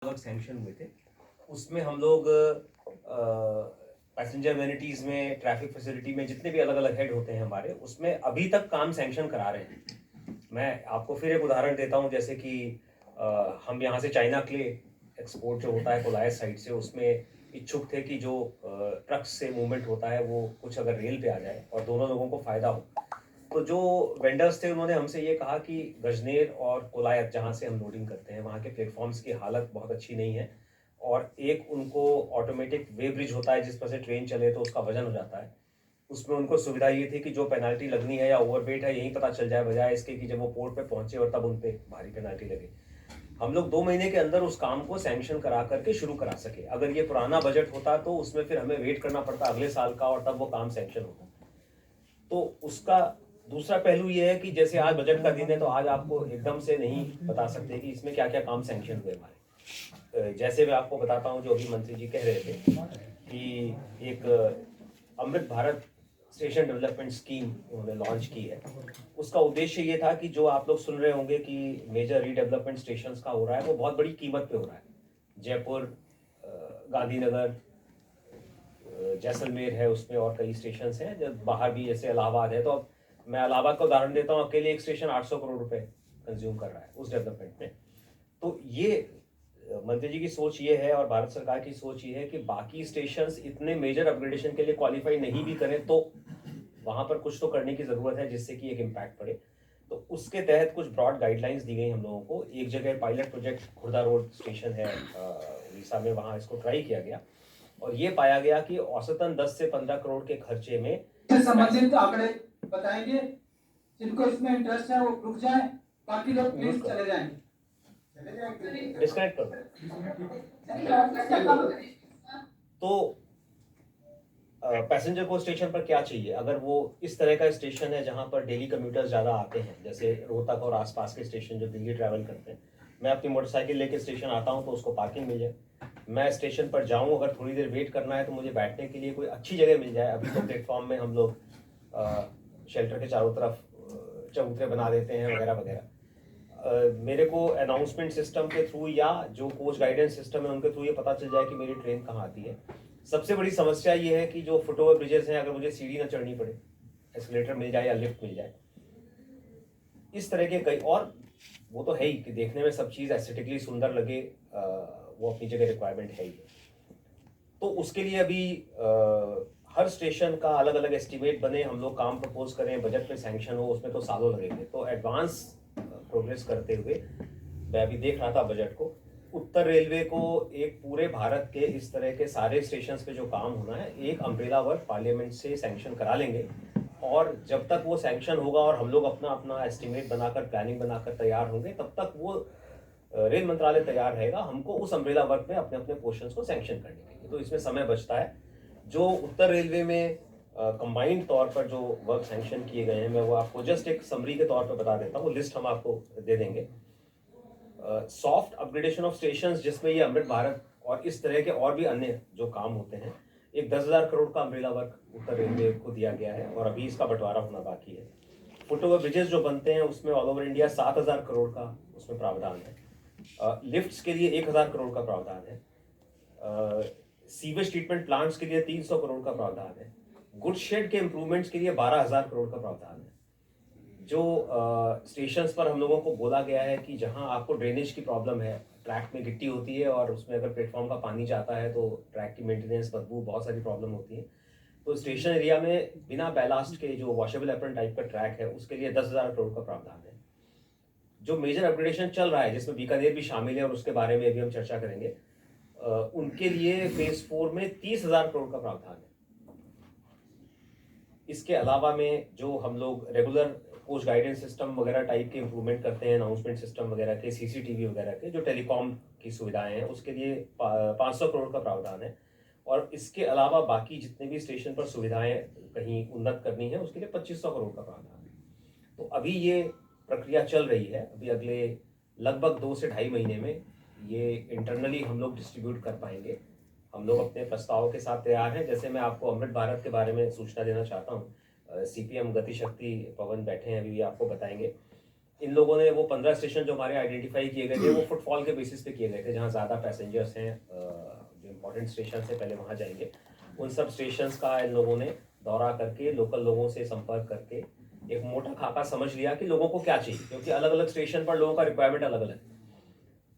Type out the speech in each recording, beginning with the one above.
लगभग सैंक्शन हुए थे। उसमें हम लोग पैसेंजर एमेनिटीज़ में, ट्रैफिक फैसिलिटी में जितने भी अलग-अलग हेड होते हैं हमारे, उसमें अभी तक काम सैंक्शन करा रहे हैं। मैं आपको फिर एक उदाहरण देता हूँ, जैसे कि हम यहाँ से चाइना क्ले एक्सपोर्ट जो होता है कोलायत साइड से, उसमें इच्छुक थे कि जो ट्रक्स से मूवमेंट होता है वो कुछ अगर रेल पे आ जाए और दोनों लोगों को फ़ायदा हो। तो जो वेंडर्स थे उन्होंने हमसे ये कहा कि गजनेर और कोलायत जहाँ से हम लोडिंग करते हैं, वहाँ के प्लेटफॉर्म्स की हालत बहुत अच्छी नहीं है और एक उनको ऑटोमेटिक वे ब्रिज होता है जिस पर से ट्रेन चले तो उसका वजन हो जाता है। उसमें उनको सुविधा ये थी कि जो पेनल्टी लगनी है या ओवरवेट है यहीं पता चल जाए, बजाय इसके कि जब वो पोर्ट पे पहुंचे और तब उन पे भारी पेनल्टी लगे। हम लोग 2 महीने के अंदर उस काम को सैंक्शन करा करके शुरू करा सके। अगर ये पुराना बजट होता तो उसमें फिर हमें वेट करना पड़ता अगले साल का और तब वो काम सैंक्शन होता। तो उसका दूसरा पहलू ये है कि जैसे आज बजट का दिन है तो आज आपको एकदम से नहीं बता सकते कि इसमें क्या क्या काम सैंक्शन हुए हमारे। जैसे मैं आपको बताता हूँ, जो अभी मंत्री जी कह रहे थे कि एक Amrit Bharat station development scheme उन्होंने लॉन्च की है। उसका उद्देश्य ये था कि जो आप लोग सुन रहे होंगे कि मेजर रीडेवलपमेंट स्टेशन का हो रहा है, वो बहुत बड़ी कीमत पे हो रहा है। जयपुर, गांधीनगर, जैसलमेर है, उसमें और कई स्टेशन हैं जब बाहर भी, जैसे इलाहाबाद है। तो अब मैं इलाहाबाद का उदाहरण देता हूँ, अकेले एक स्टेशन 800 करोड़ रुपए कंज्यूम कर रहा है उस डेवलपमेंट में। तो ये मंत्री जी की सोच ये है और भारत सरकार की सोच ये है कि बाकी स्टेशंस इतने मेजर अपग्रेडेशन के लिए क्वालिफाई नहीं भी करें तो वहां पर कुछ तो करने की जरूरत है जिससे कि एक इम्पैक्ट पड़े। तो उसके तहत कुछ ब्रॉड गाइडलाइंस दी गई हम लोगों को। एक जगह pilot project Khurda road station है उड़ीसा में, वहां इसको ट्राई किया गया और ये पाया गया कि औसतन 10 से 15 करोड़ के खर्चे में संबंधित आंकड़े बताएंगे। जिनको इसमें इंटरेस्ट है वो रुक जाएं, बाकी लोग प्लीज चले जाएंगे। डिस्कनेक्ट कर तो पैसेंजर को स्टेशन पर क्या चाहिए? अगर वो इस तरह का स्टेशन है जहां पर डेली कम्यूटर्स ज़्यादा आते हैं, जैसे रोहतक और आसपास के स्टेशन जो दिल्ली ट्रैवल करते हैं, मैं अपनी मोटरसाइकिल लेके स्टेशन आता हूं तो उसको पार्किंग मिल जाए। मैं स्टेशन पर जाऊं, अगर थोड़ी देर वेट करना है तो मुझे बैठने के लिए कोई अच्छी जगह मिल जाए। अभी तो प्लेटफॉर्म में हम लोग शेल्टर के चारों तरफ चबूतरे बना देते हैं वगैरह वगैरह। मेरे को अनाउंसमेंट सिस्टम के थ्रू या जो कोच गाइडेंस सिस्टम है उनके थ्रू ये पता चल जाए कि मेरी ट्रेन कहाँ आती है। सबसे बड़ी समस्या ये है कि जो फुटओवर ब्रिजेस हैं, अगर मुझे सीढ़ी ना चढ़नी पड़े, एस्केलेटर मिल जाए या लिफ्ट मिल जाए, इस तरह के कई और, वो तो है ही कि देखने में सब चीज़ एस्थेटिकली सुंदर लगे, वो अपनी जगह रिक्वायरमेंट है ही। तो उसके लिए अभी हर स्टेशन का अलग अलग एस्टिमेट बने, हम लोग काम प्रपोज करें, बजट में सैंक्शन हो, उसमें तो सालों लगेंगे। तो एडवांस प्रोग्रेस करते हुए मैं अभी देख रहा था बजट को, उत्तर रेलवे को एक पूरे भारत के इस तरह के सारे स्टेशन पे जो काम होना है, एक अम्ब्रेला वर्क पार्लियामेंट से सैंक्शन करा लेंगे। और जब तक वो सैंक्शन होगा और हम लोग अपना अपना एस्टिमेट बनाकर, प्लानिंग बनाकर तैयार होंगे, तब तक वो रेल मंत्रालय तैयार रहेगा हमको उस अम्ब्रेला वर्क में अपने अपने पोर्शंस को सैंक्शन करने के लिए। तो इसमें समय बचता है। जो उत्तर रेलवे में कंबाइंड तौर पर जो वर्क सैंक्शन किए गए हैं, मैं वो आपको जस्ट एक समरी के तौर पर बता देता हूँ, लिस्ट हम आपको दे देंगे। सॉफ्ट अपग्रेडेशन ऑफ स्टेशन, जिसमें ये अमृत भारत और इस तरह के और भी अन्य जो काम होते हैं, एक 10,000 करोड़ का अम्ब्रेला वर्क उत्तर रेलवे को दिया गया है और अभी इसका बंटवारा होना बाकी है। फुटओवर ब्रिजेस जो बनते हैं उसमें ऑल ओवर इंडिया 7,000 करोड़ का उसमें प्रावधान है। लिफ्ट्स के लिए 1,000 करोड़ का प्रावधान है। सीवेज ट्रीटमेंट प्लांट्स के लिए 300 करोड़ का प्रावधान है। गुड शेड के इंप्रूवमेंट्स के लिए 12,000 करोड़ का प्रावधान है। जो स्टेशंस पर हम लोगों को बोला गया है कि जहां आपको ड्रेनेज की प्रॉब्लम है, ट्रैक में गिट्टी होती है और उसमें अगर प्लेटफॉर्म का पानी जाता है तो ट्रैक की मेंटेनेंस, बदबू, बहुत सारी प्रॉब्लम होती है। तो स्टेशन एरिया में बिना बैलास्ट के जो वॉशेबल एप्रन टाइप का ट्रैक है उसके लिए 10,000 करोड़ का प्रावधान है। जो मेजर अपग्रेडेशन चल रहा है जिसमें बीकानेर भी शामिल है और उसके बारे में अभी हम चर्चा करेंगे, उनके लिए फेज 4 में 30,000 करोड़ का प्रावधान है। इसके अलावा में जो हम लोग रेगुलर कोच गाइडेंस सिस्टम वगैरह टाइप के इंप्रूवमेंट करते हैं, अनाउंसमेंट सिस्टम वगैरह के, सीसीटीवी वगैरह के, जो टेलीकॉम की सुविधाएं हैं, उसके लिए 500 करोड़ का प्रावधान है। और इसके अलावा बाकी जितने भी स्टेशन पर सुविधाएं कहीं उन्नत करनी है उसके लिए 2,500 करोड़ का प्रावधान है। तो अभी ये प्रक्रिया चल रही है। अभी अगले लगभग 2 से ढाई महीने में ये इंटरनली हम लोग डिस्ट्रीब्यूट कर पाएंगे। हम लोग अपने प्रस्ताव के साथ तैयार हैं। जैसे मैं आपको अमृत भारत के बारे में सूचना देना चाहता हूँ, सीपीएम गति शक्ति पवन बैठे हैं, अभी आपको बताएंगे। इन लोगों ने वो 15 स्टेशन जो हमारे आइडेंटिफाई किए गए थे वो फुटफॉल के बेसिस पे किए गए थे, जहाँ ज़्यादा पैसेंजर्स हैं, जो इंपॉर्टेंट स्टेशन से पहले वहाँ जाएंगे। उन सब स्टेशंस का इन लोगों ने दौरा करके लोकल लोगों से संपर्क करके एक मोटा खाका समझ लिया कि लोगों को क्या चाहिए, क्योंकि अलग अलग स्टेशन पर लोगों का रिक्वायरमेंट अलग अलग है।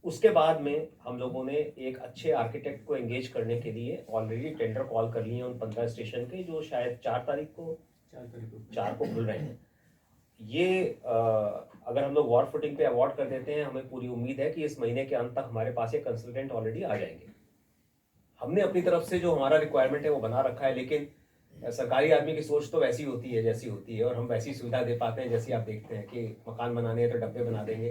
उसके बाद में हम लोगों ने एक अच्छे आर्किटेक्ट को एंगेज करने के लिए ऑलरेडी टेंडर कॉल कर लिए हैं उन 15 स्टेशन के, जो शायद 4 को खुल रहे हैं। ये अगर हम लोग वॉर फुटिंग पे अवार्ड कर देते हैं, हमें पूरी उम्मीद है कि इस महीने के अंत तक हमारे पास एक कंसल्टेंट ऑलरेडी आ जाएंगे। हमने अपनी तरफ से जो हमारा रिक्वायरमेंट है वो बना रखा है, लेकिन सरकारी आदमी की सोच तो वैसी होती है जैसी होती है, और हम वैसी सुविधा दे पाते हैं जैसी आप देखते हैं कि मकान बनाने हैं तो डब्बे बना देंगे।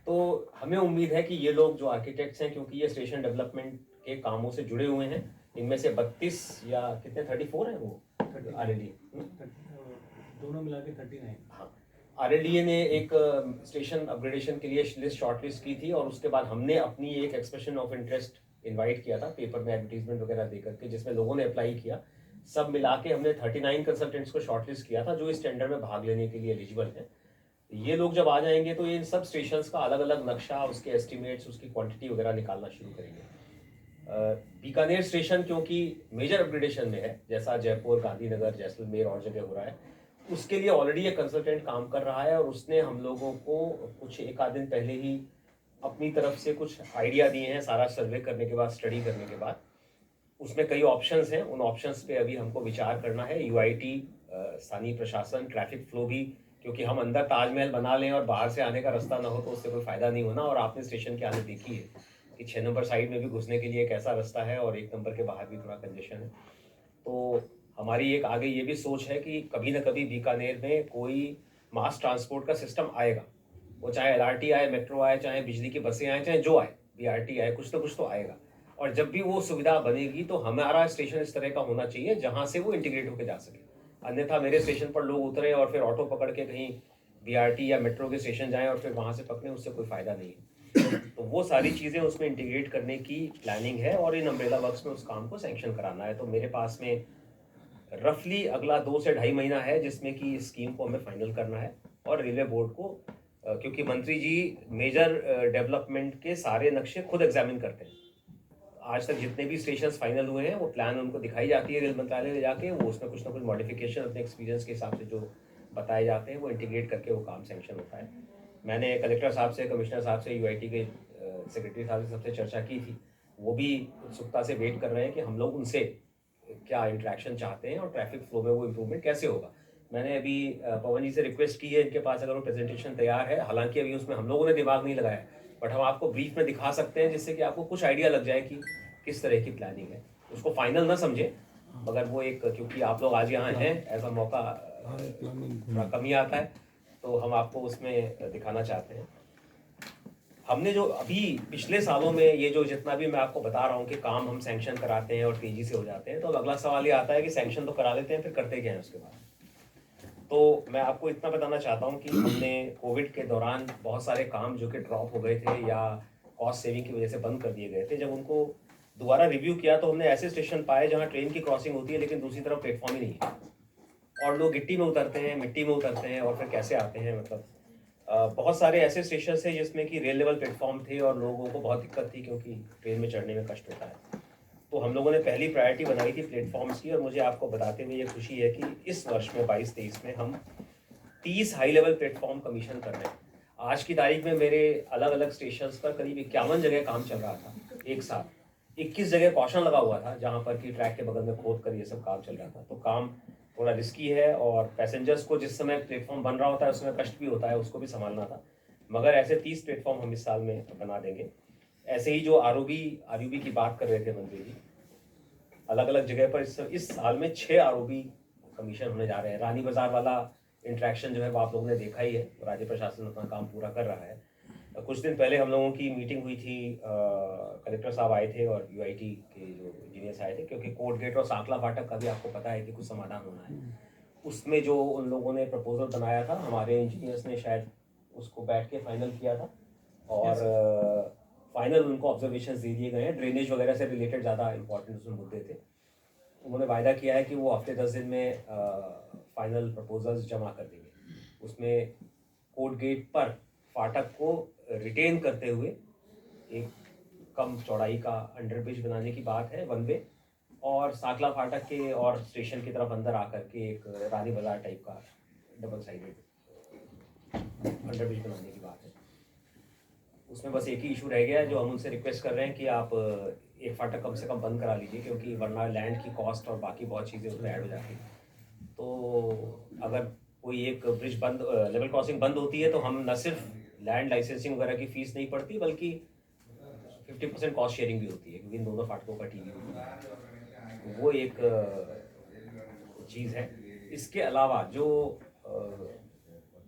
तो हमें उम्मीद है कि ये लोग जो आर्किटेक्ट्स हैं, क्योंकि ये स्टेशन डेवलपमेंट के कामों से जुड़े हुए हैं, इनमें से 32 या कितने 34 हैं वो RLD, दोनों मिला के 39। हाँ, RLDA ने एक स्टेशन अपग्रेडेशन के लिए लिस्ट शॉर्टलिस्ट की थी, और उसके बाद हमने अपनी एक एक्सप्रेशन ऑफ इंटरेस्ट इनवाइट किया था पेपर में एडवर्टीजमेंट वगैरह देकर के, जिसमें लोगों ने अप्लाई किया। सब मिला के हमने 39 कंसल्टेंट्स को शॉर्टलिस्ट किया था जो इस टेंडर में भाग लेने के लिए एलिजिबल हैं। ये लोग जब आ जाएंगे तो इन सब स्टेशंस का अलग अलग नक्शा, उसके एस्टिमेट्स, उसकी क्वांटिटी वगैरह निकालना शुरू करेंगे। बीकानेर स्टेशन क्योंकि मेजर अपग्रेडेशन में है, जैसा जयपुर, गांधीनगर, जैसलमेर और जगह हो रहा है, उसके लिए ऑलरेडी एक कंसल्टेंट काम कर रहा है, और उसने हम लोगों को कुछ एक आध दिन पहले ही अपनी तरफ से कुछ आइडिया दिए हैं, सारा सर्वे करने के बाद, स्टडी करने के बाद। उसमें कई ऑप्शंस हैं, उन ऑप्शंस पे अभी हमको विचार करना है। UIT, स्थानीय प्रशासन, ट्रैफिक फ्लो भी, क्योंकि हम अंदर ताजमहल बना लें और बाहर से आने का रास्ता ना हो तो उससे कोई फ़ायदा नहीं होना। और आपने स्टेशन की हालत देखी है कि 6 नंबर साइड में भी घुसने के लिए एक ऐसा रास्ता है, और 1 नंबर के बाहर भी थोड़ा कंजेशन है। तो हमारी एक आगे ये भी सोच है कि कभी ना कभी बीकानेर में कोई मास ट्रांसपोर्ट का सिस्टम आएगा, वो चाहे LRT आए, मेट्रो आए, चाहे बिजली की बसें आए, चाहे जो आए, BRT आए, कुछ तो आएगा। और जब भी वो सुविधा बनेगी तो हमारा स्टेशन इस तरह का होना चाहिए जहाँ से वो इंटीग्रेट होकर जा सके। अन्यथा मेरे स्टेशन पर लोग उतरे और फिर ऑटो पकड़ के कहीं BRT या मेट्रो के स्टेशन जाएं और फिर वहाँ से पकड़ें, उससे कोई फ़ायदा नहीं है। तो वो सारी चीज़ें उसमें इंटीग्रेट करने की प्लानिंग है, और इन अम्ब्रेला वर्क्स में उस काम को सैंक्शन कराना है। तो मेरे पास में रफली अगला 2 से ढाई महीना है जिसमें कि इस स्कीम को हमें फाइनल करना है। और रेलवे बोर्ड को, क्योंकि मंत्री जी मेजर डेवलपमेंट के सारे नक्शे खुद एग्जामिन करते हैं, आज तक जितने भी स्टेशंस फाइनल हुए हैं वो प्लान उनको दिखाई जाती है रेल मंत्रालय ले जाके, वो उसमें कुछ ना कुछ मॉडिफिकेशन अपने एक्सपीरियंस के हिसाब से जो बताए जाते हैं वो इंटीग्रेट करके वो काम सैंक्शन होता है। मैंने कलेक्टर साहब से, कमिश्नर साहब से, UIT के सेक्रेटरी साहब से सबसे चर्चा की थी, वो भी उत्सुकता से वेट कर रहे हैं कि हम लोग उनसे क्या इंटरेक्शन चाहते हैं और ट्रैफिक फ्लो में वो इम्प्रूवमेंट कैसे होगा। मैंने अभी पवन जी से रिक्वेस्ट की है, इनके पास अगर वो प्रेजेंटेशन तैयार है, हालांकि अभी उसमें हम लोगों ने दिमाग नहीं लगाया, बट हम आपको ब्रीफ में दिखा सकते हैं जिससे कि आपको कुछ आइडिया लग जाए कि किस तरह की प्लानिंग है। उसको फाइनल ना समझे, मगर वो एक, क्योंकि आप लोग आज यहाँ हैं, ऐसा मौका थोड़ा कम ही आता है, तो हम आपको उसमें दिखाना चाहते हैं। हमने जो अभी पिछले सालों में ये जो जितना भी मैं आपको बता रहा हूँ कि काम हम सैंक्शन कराते हैं और तेजी से हो जाते हैं, तो अब अगला सवाल ये आता है कि सैंक्शन तो करा लेते हैं, फिर करते क्या है उसके बाद। तो मैं आपको इतना बताना चाहता हूँ कि हमने कोविड के दौरान बहुत सारे काम जो कि ड्रॉप हो गए थे या कॉस्ट सेविंग की वजह से बंद कर दिए गए थे, जब उनको दोबारा रिव्यू किया तो हमने ऐसे स्टेशन पाए जहाँ ट्रेन की क्रॉसिंग होती है लेकिन दूसरी तरफ प्लेटफॉर्म ही नहीं है, और लोग गिट्टी में उतरते हैं, मिट्टी में उतरते हैं, और फिर कैसे आते हैं। मतलब बहुत सारे ऐसे स्टेशन थे जिसमें कि रेल लेवल प्लेटफॉर्म थे और लोगों को बहुत दिक्कत थी क्योंकि ट्रेन में चढ़ने में कष्ट होता है। तो हम लोगों ने पहली प्रायोरिटी बनाई थी प्लेटफॉर्म्स की, और मुझे आपको बताते हुए ये खुशी है कि इस वर्ष में 22-23 में हम 30 हाई लेवल प्लेटफॉर्म कमीशन कर रहे हैं। आज की तारीख में मेरे अलग अलग स्टेशंस पर करीब 51 जगह काम चल रहा था एक साथ। 21 जगह कॉशन लगा हुआ था जहाँ पर कि ट्रैक के बगल में खोद कर ये सब काम चल रहा था। तो काम थोड़ा रिस्की है, और पैसेंजर्स को जिस समय प्लेटफॉर्म बन रहा होता है उस समय कष्ट भी होता है, उसको भी संभालना था। मगर ऐसे 30 प्लेटफॉर्म हम इस साल में बना देंगे। ऐसे ही जो ROB की बात कर रहे थे मंत्री जी, अलग अलग जगह पर इस साल में 6 ROB कमीशन होने जा रहे हैं। रानी बाजार वाला इंट्रैक्शन जो है वो आप लोगों ने देखा ही है, राज्य प्रशासन अपना काम पूरा कर रहा है। कुछ दिन पहले हम लोगों की मीटिंग हुई थी, कलेक्टर साहब आए थे और UIT के जो इंजीनियर्स आए थे, क्योंकि कोर्ट गेट और सांकला फाटक का भी आपको पता है कि कुछ समाधान होना है। उसमें जो उन लोगों ने प्रपोजल बनाया था, हमारे इंजीनियर्स ने शायद उसको बैठ के फाइनल किया था, और फाइनल उनको ऑब्जर्वेशन दे दिए गए हैं। ड्रेनेज वगैरह से रिलेटेड ज़्यादा इंपॉर्टेंट उसमें मुद्दे थे। उन्होंने वायदा किया है कि वो हफ्ते 10 दिन में फाइनल प्रपोजल्स जमा कर देंगे। उसमें कोर्ट गेट पर फाटक को रिटेन करते हुए एक कम चौड़ाई का अंडरब्रिज बनाने की बात है, वन वे, और साकला फाटक के और स्टेशन की तरफ अंदर आकर के एक रानी बाजार टाइप का डबल साइडेड अंडरब्रिज बनाने की बात है। उसमें बस एक ही इशू रह गया है जो हम उनसे रिक्वेस्ट कर रहे हैं कि आप एक फाटक कम से कम बंद करा लीजिए, क्योंकि वरना लैंड की कॉस्ट और बाकी बहुत चीज़ें उसमें ऐड हो जाती हैं। तो अगर कोई एक ब्रिज बंद, लेवल क्रॉसिंग बंद होती है, तो हम न सिर्फ लैंड लाइसेंसिंग वगैरह की फीस नहीं पड़ती, बल्कि 50% कॉस्ट शेयरिंग भी होती है, क्योंकि इन दोनों फाटकों का टीवी होती है। वो एक चीज़ है। इसके अलावा जो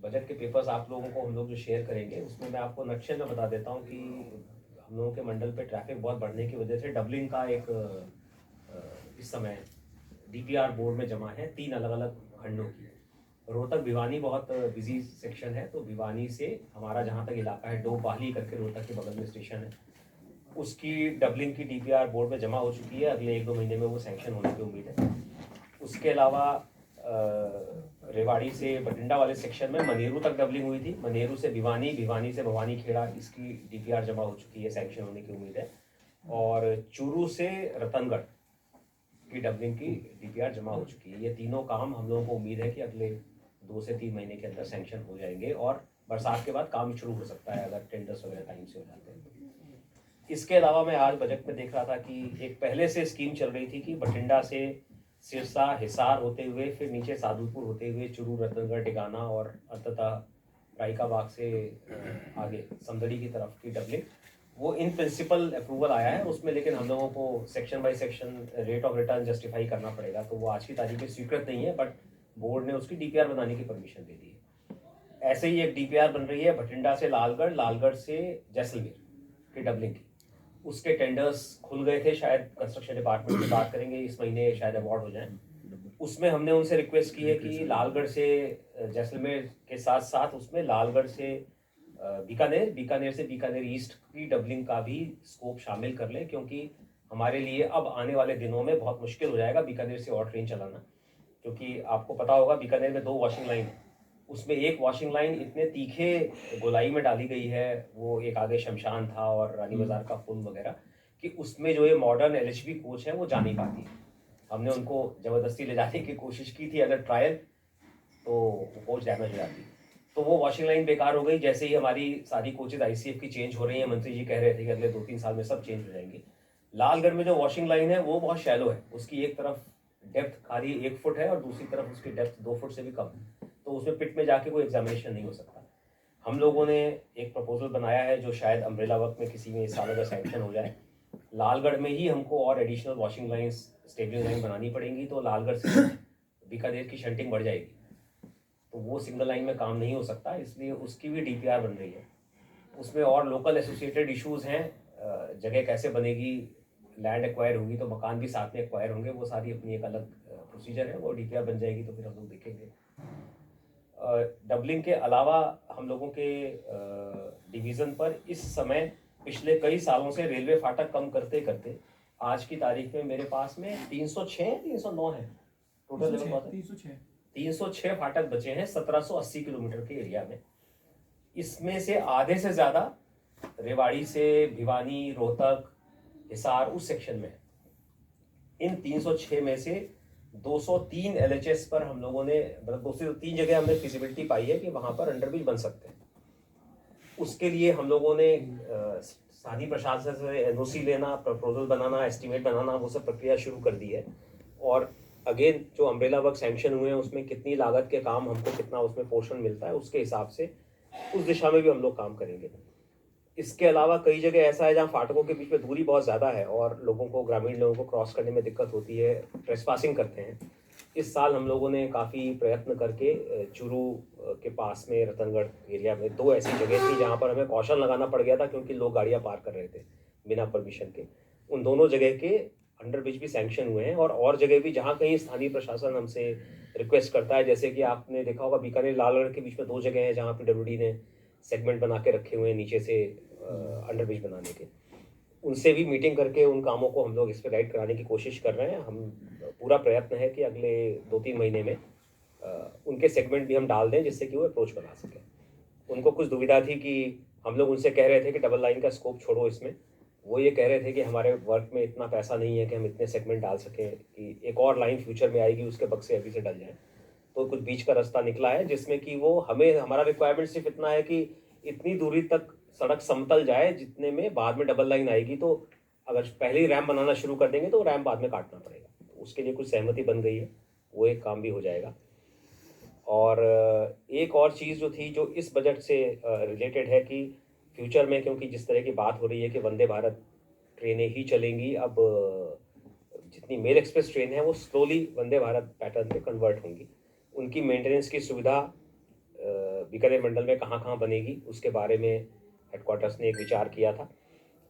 बजट के पेपर्स आप लोगों को हम लोग जो शेयर करेंगे, उसमें मैं आपको नक्शे में बता देता हूँ कि हम लोगों के मंडल पे ट्रैफिक बहुत बढ़ने की वजह से डबलिंग का एक इस समय डीपीआर बोर्ड में जमा है 3 अलग अलग खंडों की। रोहतक भिवानी बहुत बिजी सेक्शन है, तो भिवानी से हमारा जहाँ तक इलाका है, डोब बाहली करके रोहतक के बगल में स्टेशन है, उसकी डबलिंग की डीपीआर बोर्ड में जमा हो चुकी है। अगले 1-2 महीने में वो सैंक्शन होने की उम्मीद है। उसके अलावा रेवाड़ी से बठिंडा वाले सेक्शन में मनेरू तक डबलिंग हुई थी, मनेरू से भिवानी, भिवानी से भवानी खेड़ा, इसकी डीपीआर जमा हो चुकी है, सैंक्शन होने की उम्मीद है। और चूरू से रतनगढ़ की डबलिंग की डीपीआर जमा हो चुकी है। ये तीनों काम हम लोगों को उम्मीद है कि अगले 2 से 3 महीने के अंदर सैंक्शन हो जाएंगे, और बरसात के बाद काम शुरू हो सकता है अगर टेंडर्स वगैरह टाइम से हो जाते हैं। इसके अलावा मैं आज बजट में देख रहा था कि एक पहले से स्कीम चल रही थी कि बठिंडा से सिरसा, हिसार होते हुए फिर नीचे सादुलपुर होते हुए चूरू, रतनगढ़, टिकाना और अंततः रायकाबाग से आगे समदड़ी की तरफ की डबलिंग, वो इन प्रिंसिपल अप्रूवल आया है उसमें, लेकिन हम लोगों को section by section rate of return justify करना पड़ेगा, तो वो आज की तारीख में स्वीकृत नहीं है, बट बोर्ड ने उसकी डीपीआर बनाने की परमिशन दे दी है। ऐसे ही एक डीपीआर बन रही है बठिंडा से लालगढ़, लालगढ़ से जैसलमेर की डबलिंग की। उसके टेंडर्स खुल गए थे, शायद कंस्ट्रक्शन डिपार्टमेंट से बात करेंगे, इस महीने शायद अवार्ड हो जाए। उसमें हमने उनसे रिक्वेस्ट की है कि लालगढ़ से जैसलमेर के साथ साथ उसमें लालगढ़ से बीकानेर, बीकानेर से बीकानेर ईस्ट की डबलिंग का भी स्कोप शामिल कर लें, क्योंकि हमारे लिए अब आने वाले दिनों में बहुत मुश्किल हो जाएगा बीकानेर से और ट्रेन चलाना, क्योंकि आपको पता होगा बीकानेर में 2 वॉशिंग लाइन है, उसमें एक वॉशिंग लाइन इतने तीखे गोलाई में डाली गई है, वो एक आगे शमशान था और रानी बाजार का पुल वगैरह, कि उसमें जो ये मॉडर्न एलएचबी कोच है वो जा नहीं पाती है। हमने उनको ज़बरदस्ती ले जाने की कोशिश की थी अगर ट्रायल, तो वो कोच डैमेज हो जाती, तो वो वॉशिंग लाइन बेकार हो गई। जैसे ही हमारी सारी कोचेज आईसीएफ की चेंज हो रही हैं, मंत्री जी कह रहे थे कि अगले 2-3 साल में सब चेंज हो जाएंगी। लालगढ़ में जो वॉशिंग लाइन है वो बहुत शैलो है, उसकी एक तरफ डेप्थ खाली 1 फुट है और दूसरी तरफ उसकी डेप्थ 2 फुट से भी कम है, तो उसमें पिट में जाके कोई एग्जामिनेशन नहीं हो सकता। हम लोगों ने एक प्रपोजल बनाया है जो शायद अम्ब्रेला वर्क में किसी में इस साल अगर सैंक्शन हो जाए, लालगढ़ में ही हमको और एडिशनल वॉशिंग लाइन्स, स्टेबलिंग लाइन बनानी पड़ेंगी, तो लालगढ़ से बीकानेर की शंटिंग बढ़ जाएगी, तो वो सिंगल लाइन में काम नहीं हो सकता, इसलिए उसकी भी डीपीआर बन रही है। उसमें और लोकल एसोसिएटेड इश्यूज़ हैं, जगह कैसे बनेगी, लैंड एक्वायर होगी तो मकान भी साथ में एक्वायर होंगे, वो सारी अपनी एक अलग प्रोसीजर है, वो डीपीआर बन जाएगी तो फिर हम लोग देखेंगे। डबलिंग के अलावा हम लोगों के डिवीज़न पर इस समय पिछले कई सालों से रेलवे फाटक कम करते करते आज की तारीख में मेरे पास में 306-309 है टोटल लेवल क्रॉसिंग, 306 फाटक बचे हैं 1780 किलोमीटर के एरिया में। इसमें से आधे से ज़्यादा रेवाड़ी से भिवानी, रोहतक, हिसार उस सेक्शन में है। इन 306 में से 203 एलएचएस पर हम लोगों ने, मतलब 203 जगह हमने फिजिबिलिटी पाई है कि वहाँ पर अंडरब्रिज बन सकते हैं। उसके लिए हम लोगों ने स्थानीय प्रशासन से एनओसी लेना, प्रपोजल बनाना, एस्टिमेट बनाना, वो सब प्रक्रिया शुरू कर दी है। और अगेन जो अम्ब्रेला वर्क सैंक्शन हुए हैं उसमें कितनी लागत के काम हमको कितना उसमें पोर्शन मिलता है, उसके हिसाब से उस दिशा में भी हम लोग काम करेंगे। इसके अलावा कई जगह ऐसा है जहाँ फाटकों के बीच में दूरी बहुत ज़्यादा है और लोगों को, ग्रामीण लोगों को क्रॉस करने में दिक्कत होती है, ट्रेसपासिंग करते हैं। इस साल हम लोगों ने काफ़ी प्रयत्न करके चूरू के पास में रतनगढ़ एरिया में 2 ऐसी जगह थी जहाँ पर हमें कॉशन लगाना पड़ गया था क्योंकि लोग गाड़ियाँ पार कर रहे थे बिना परमिशन के। उन दोनों जगह के अंडरब्रिज भी सैंक्शन हुए हैं, और जगह भी जहाँ कहीं स्थानीय प्रशासन हमसे रिक्वेस्ट करता है, जैसे कि आपने देखा होगा बीकानेर लालगढ़ के बीच में 2 जगह हैं जहाँ पीडब्ल्यूडी ने सेगमेंट बना के रखे हुए हैं नीचे से अंडरब्रिज बनाने के। उनसे भी मीटिंग करके उन कामों को हम लोग एक्सपेडाइट कराने की कोशिश कर रहे हैं। हम पूरा प्रयत्न है कि अगले 2-3 महीने में उनके सेगमेंट भी हम डाल दें जिससे कि वो अप्रोच बना सकें। उनको कुछ दुविधा थी कि हम लोग उनसे कह रहे थे कि डबल लाइन का स्कोप छोड़ो इसमें, वो ये कह रहे थे कि हमारे वर्क में इतना पैसा नहीं है कि हम इतने सेगमेंट डाल सकें कि एक और लाइन फ्यूचर में आएगी उसके बक्से अभी से डल जाए। तो कुछ बीच का रास्ता निकला है जिसमें कि वो हमें, हमारा रिक्वायरमेंट सिर्फ इतना है कि इतनी दूरी तक सड़क समतल जाए जितने में बाद में डबल लाइन आएगी, तो अगर पहले ही रैम्प बनाना शुरू कर देंगे तो रैम्प बाद में काटना पड़ेगा। तो उसके लिए कुछ सहमति बन गई है, वो एक काम भी हो जाएगा। और एक और चीज़ जो थी जो इस बजट से रिलेटेड है कि फ्यूचर में, क्योंकि जिस तरह की बात हो रही है कि वंदे भारत ट्रेनें ही चलेंगी, अब जितनी मेल एक्सप्रेस ट्रेन है वो स्लोली वंदे भारत पैटर्न पे कन्वर्ट होंगी। उनकी मेंटेनेंस की सुविधा बीकानेर मंडल में कहाँ कहाँ बनेगी उसके बारे में हेडक्वार्टर्स ने एक विचार किया था।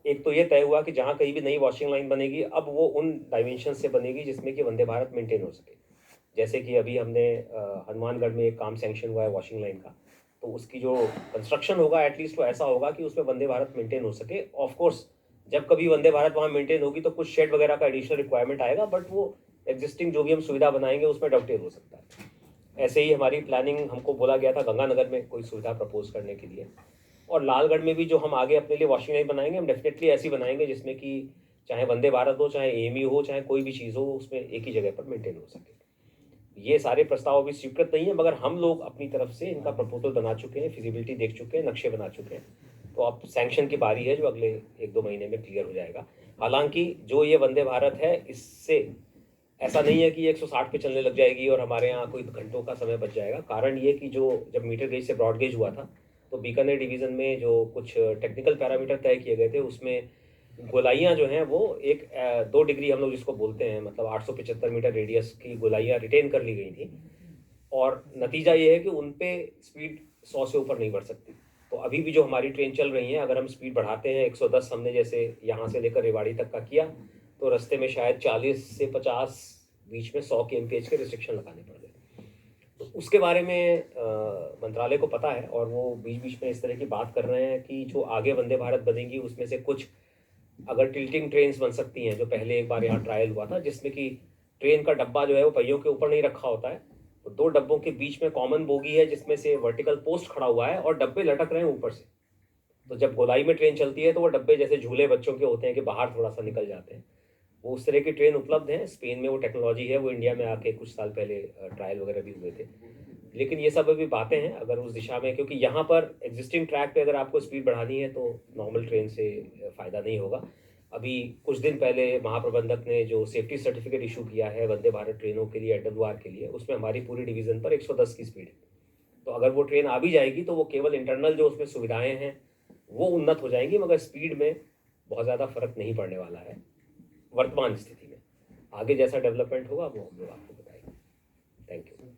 एक तो ये तय हुआ कि जहाँ कहीं भी नई वॉशिंग लाइन बनेगी अब वो उन डायमेंशन से बनेगी जिसमें कि वंदे भारत मेंटेन हो सके। जैसे कि अभी हमने हनुमानगढ़ में एक काम सैंक्शन हुआ है वॉशिंग लाइन का, तो उसकी जो कंस्ट्रक्शन होगा एटलीस्ट वो ऐसा होगा कि उसमें वंदे भारत मेंटेन हो सके। ऑफ कोर्स जब कभी वंदे भारत वहाँ मेंटेन होगी तो कुछ शेड वगैरह का एडिशनल रिक्वायरमेंट आएगा, बट वो एग्जिस्टिंग जो भी हम सुविधा बनाएंगे उसमें डॉक्टेल हो सकता है। ऐसे ही हमारी प्लानिंग, हमको बोला गया था गंगानगर में कोई सुविधा प्रपोज करने के लिए, और लालगढ़ में भी जो हम आगे अपने लिए वॉशिंग लाइन बनाएंगे हम डेफिनेटली ऐसी बनाएंगे जिसमें कि चाहे वंदे भारत हो, चाहे एएमयू हो, चाहे कोई भी चीज़ हो, उसमें एक ही जगह पर मेंटेन हो सके। ये सारे प्रस्ताव अभी स्वीकृत नहीं है, मगर हम लोग अपनी तरफ से इनका प्रपोजल बना चुके हैं, फिजिबिलिटी देख चुके हैं, नक्शे बना चुके हैं। तो अब सैंक्शन की बारी है जो अगले 1-2 महीने में क्लियर हो जाएगा। हालांकि जो ये वंदे भारत है इससे ऐसा नहीं है कि 160 पे चलने लग जाएगी और हमारे यहाँ कोई घंटों का समय बच जाएगा। कारण ये कि जो जब मीटर गेज से ब्रॉड गेज हुआ था तो बीकानेर डिवीज़न में जो कुछ टेक्निकल पैरामीटर तय किए गए थे उसमें गोलाइयाँ जो हैं वो 2 डिग्री हम लोग जिसको बोलते हैं, मतलब 875 मीटर रेडियस की गोलाइयाँ रिटेन कर ली गई थी, और नतीजा ये है कि उन पे स्पीड 100 से ऊपर नहीं बढ़ सकती। तो अभी भी जो हमारी ट्रेन चल रही हैं अगर हम स्पीड बढ़ाते हैं 110, हमने जैसे यहाँ से लेकर रेवाड़ी तक का किया, तो रास्ते में शायद 40 से 50 बीच में 100 kmph के रिस्ट्रिक्शन लगाने पड़ गए। तो उसके बारे में मंत्रालय को पता है और वो बीच बीच में इस तरह की बात कर रहे हैं कि जो आगे वंदे भारत बनेगी उसमें से कुछ अगर टिल्टिंग ट्रेन्स बन सकती हैं, जो पहले एक बार यहाँ ट्रायल हुआ था जिसमें कि ट्रेन का डब्बा जो है वो पहियों के ऊपर नहीं रखा होता है, तो 2 डब्बों के बीच में कॉमन बोगी है जिसमें से वर्टिकल पोस्ट खड़ा हुआ है और डब्बे लटक रहे हैं ऊपर से। तो जब गोलाई में ट्रेन चलती है तो वो डब्बे जैसे झूले बच्चों के होते हैं कि बाहर थोड़ा सा निकल जाते हैं, वो उस तरह की ट्रेन उपलब्ध हैं। स्पेन में वो टेक्नोलॉजी है, वो इंडिया में आके कुछ साल पहले ट्रायल वगैरह भी हुए थे। लेकिन ये सब अभी बातें हैं अगर उस दिशा में, क्योंकि यहाँ पर एग्जिस्टिंग ट्रैक पे अगर आपको स्पीड बढ़ानी है तो नॉर्मल ट्रेन से फ़ायदा नहीं होगा। अभी कुछ दिन पहले महाप्रबंधक ने जो सेफ्टी सर्टिफिकेट इशू किया है वंदे भारत ट्रेनों के लिए, एडब्ल्यूआर के लिए, उसमें हमारी पूरी डिवीज़न पर 110 की स्पीड है। तो अगर वो ट्रेन आ भी जाएगी तो वो केवल इंटरनल जो उसमें सुविधाएँ हैं वो उन्नत हो जाएंगी, मगर स्पीड में बहुत ज़्यादा फर्क नहीं पड़ने वाला है वर्तमान स्थिति में। आगे जैसा डेवलपमेंट होगा वो हम लोग आपको बताएंगे। Thank you.